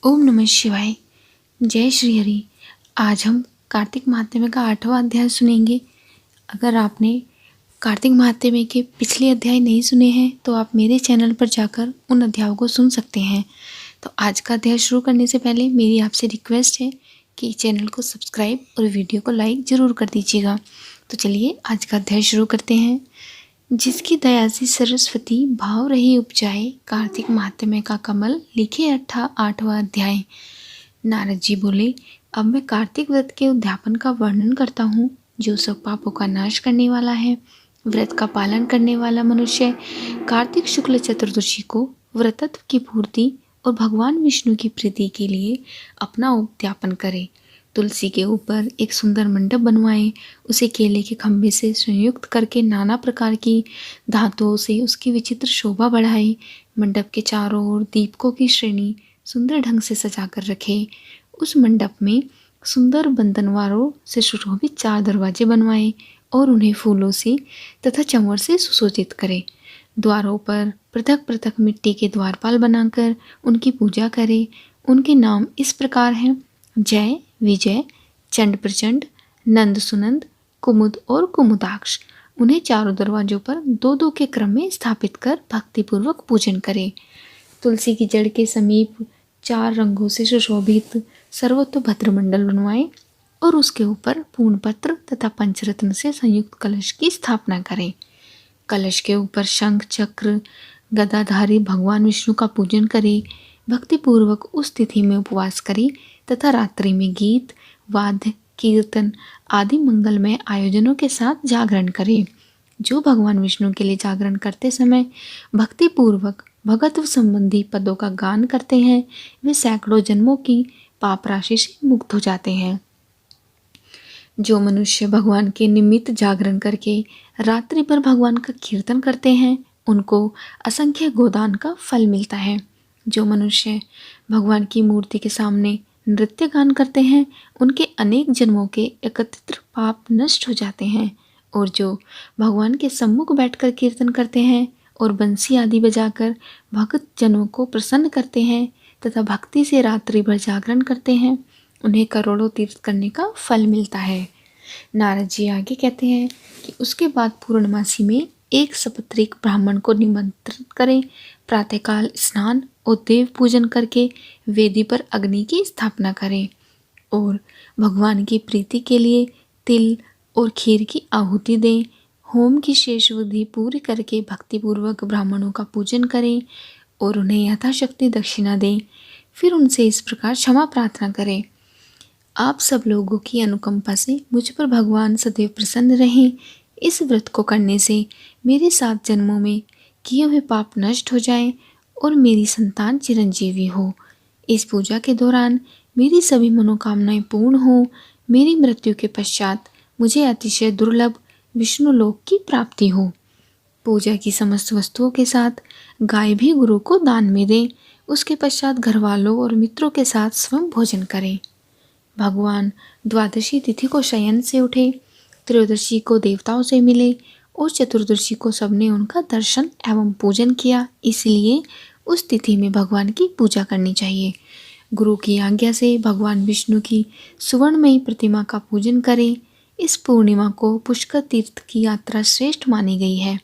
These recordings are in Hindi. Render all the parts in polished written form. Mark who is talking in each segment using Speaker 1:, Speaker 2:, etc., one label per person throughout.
Speaker 1: ओम नमः शिवाय। जय श्री हरि। आज हम कार्तिक महात्म्य का 8वां अध्याय सुनेंगे। अगर आपने कार्तिक महात्म्य के पिछले अध्याय नहीं सुने हैं तो आप मेरे चैनल पर जाकर उन अध्यायों को सुन सकते हैं। तो आज का अध्याय शुरू करने से पहले मेरी आपसे रिक्वेस्ट है कि चैनल को सब्सक्राइब और वीडियो को लाइक ज़रूर कर दीजिएगा। तो चलिए आज का अध्याय शुरू करते हैं। जिसकी दया से सरस्वती भाव रही उपजाए, कार्तिक महात्म्य का कमल लिखे 8वां अध्याय। नारद जी बोले, अब मैं कार्तिक व्रत के उद्यापन का वर्णन करता हूँ, जो सब पापों का नाश करने वाला है। व्रत का पालन करने वाला मनुष्य कार्तिक शुक्ल चतुर्दशी को व्रतत्व की पूर्ति और भगवान विष्णु की प्रीति के लिए अपना उद्यापन करे। तुलसी के ऊपर एक सुंदर मंडप बनवाएं, उसे केले के खंभे से संयुक्त करके नाना प्रकार की धातुओं से उसकी विचित्र शोभा बढ़ाए। मंडप के चारों ओर दीपकों की श्रेणी सुंदर ढंग से सजा कर रखे। उस मंडप में सुंदर बंधनवारों से सुशोभित 4 दरवाजे बनवाए और उन्हें फूलों से तथा चंवर से सुशोभित करे। द्वारों पर पृथक पृथक मिट्टी के द्वारपाल बनाकर उनकी पूजा करे। उनके नाम इस प्रकार हैं: जय, विजय, चंड प्रचंड, नंद सुनंद, कुमुद और कुमुदाक्ष। उन्हें चारों दरवाजों पर 2-2 के क्रम में स्थापित कर भक्तिपूर्वक पूजन करें। तुलसी की जड़ के समीप 4 रंगों से सुशोभित सर्वतोभद्र मंडल बनवाएं और उसके ऊपर पूर्णपत्र तथा पंचरत्न से संयुक्त कलश की स्थापना करें। कलश के ऊपर शंख चक्र गदाधारी भगवान विष्णु का पूजन करें। भक्तिपूर्वक उस तिथि में उपवास करें तथा रात्रि में गीत, वाद्य, कीर्तन आदि मंगलमय आयोजनों के साथ जागरण करें। जो भगवान विष्णु के लिए जागरण करते समय भक्तिपूर्वक भगत्व संबंधी पदों का गान करते हैं, वे सैकड़ों जन्मों की पाप राशि से मुक्त हो जाते हैं। जो मनुष्य भगवान के निमित्त जागरण करके रात्रि भर भगवान का कीर्तन करते हैं, उनको असंख्य गोदान का फल मिलता है। जो मनुष्य भगवान की मूर्ति के सामने नृत्य गान करते हैं, उनके अनेक जन्मों के एकत्रित पाप नष्ट हो जाते हैं। और जो भगवान के सम्मुख बैठकर कीर्तन करते हैं और बंसी आदि बजाकर भक्त जनों को प्रसन्न करते हैं तथा भक्ति से रात्रि भर जागरण करते हैं, उन्हें करोड़ों तीर्थ करने का फल मिलता है। नारद जी आगे कहते हैं कि उसके बाद पूर्णमासी में एक सपत्रिक ब्राह्मण को निमंत्रित करें। प्रातःकाल स्नान और देव पूजन करके वेदी पर अग्नि की स्थापना करें और भगवान की प्रीति के लिए तिल और खीर की आहुति दें। होम की शेष विधि पूरी करके भक्तिपूर्वक ब्राह्मणों का पूजन करें और उन्हें यथाशक्ति दक्षिणा दें। फिर उनसे इस प्रकार क्षमा प्रार्थना करें: आप सब लोगों की अनुकंपा से मुझ पर भगवान सदैव प्रसन्न रहें। इस व्रत को करने से मेरे 7 जन्मों में किए हुए पाप नष्ट हो जाएं और मेरी संतान चिरंजीवी हो। इस पूजा के दौरान मेरी सभी मनोकामनाएं पूर्ण हो। मेरी मृत्यु के पश्चात मुझे अतिशय दुर्लभ विष्णु लोक की प्राप्ति हो। पूजा की समस्त वस्तुओं के साथ गाय भी गुरु को दान में दें। उसके पश्चात घर वालों और मित्रों के साथ स्वयं भोजन करें। भगवान द्वादशी तिथि को शयन से उठे, त्रयोदशी को देवताओं से मिले और चतुर्दशी को सबने उनका दर्शन एवं पूजन किया। इसलिए उस तिथि में भगवान की पूजा करनी चाहिए। गुरु की आज्ञा से भगवान विष्णु की सुवर्णमयी प्रतिमा का पूजन करें। इस पूर्णिमा को पुष्कर तीर्थ की यात्रा श्रेष्ठ मानी गई है।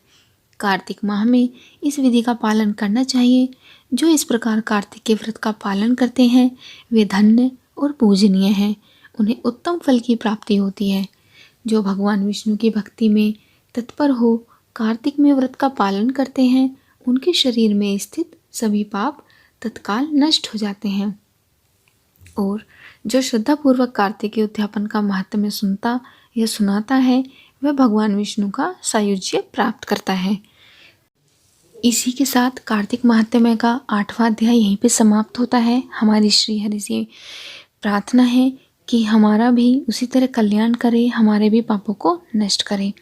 Speaker 1: कार्तिक माह में इस विधि का पालन करना चाहिए। जो इस प्रकार कार्तिक के व्रत का पालन करते हैं, वे धन्य और पूजनीय हैं। उन्हें उत्तम फल की प्राप्ति होती है। जो भगवान विष्णु की भक्ति में तत्पर हो कार्तिक में व्रत का पालन करते हैं, उनके शरीर में स्थित सभी पाप तत्काल नष्ट हो जाते हैं। और जो श्रद्धापूर्वक कार्तिक के उद्यापन का महात्म्य सुनता या सुनाता है, वह भगवान विष्णु का सायुज्य प्राप्त करता है। इसी के साथ कार्तिक महात्म्य का 8वां अध्याय यहीं पे समाप्त होता है। हमारी श्री हरि से प्रार्थना है कि हमारा भी उसी तरह कल्याण करे, हमारे भी पापों को नष्ट करे।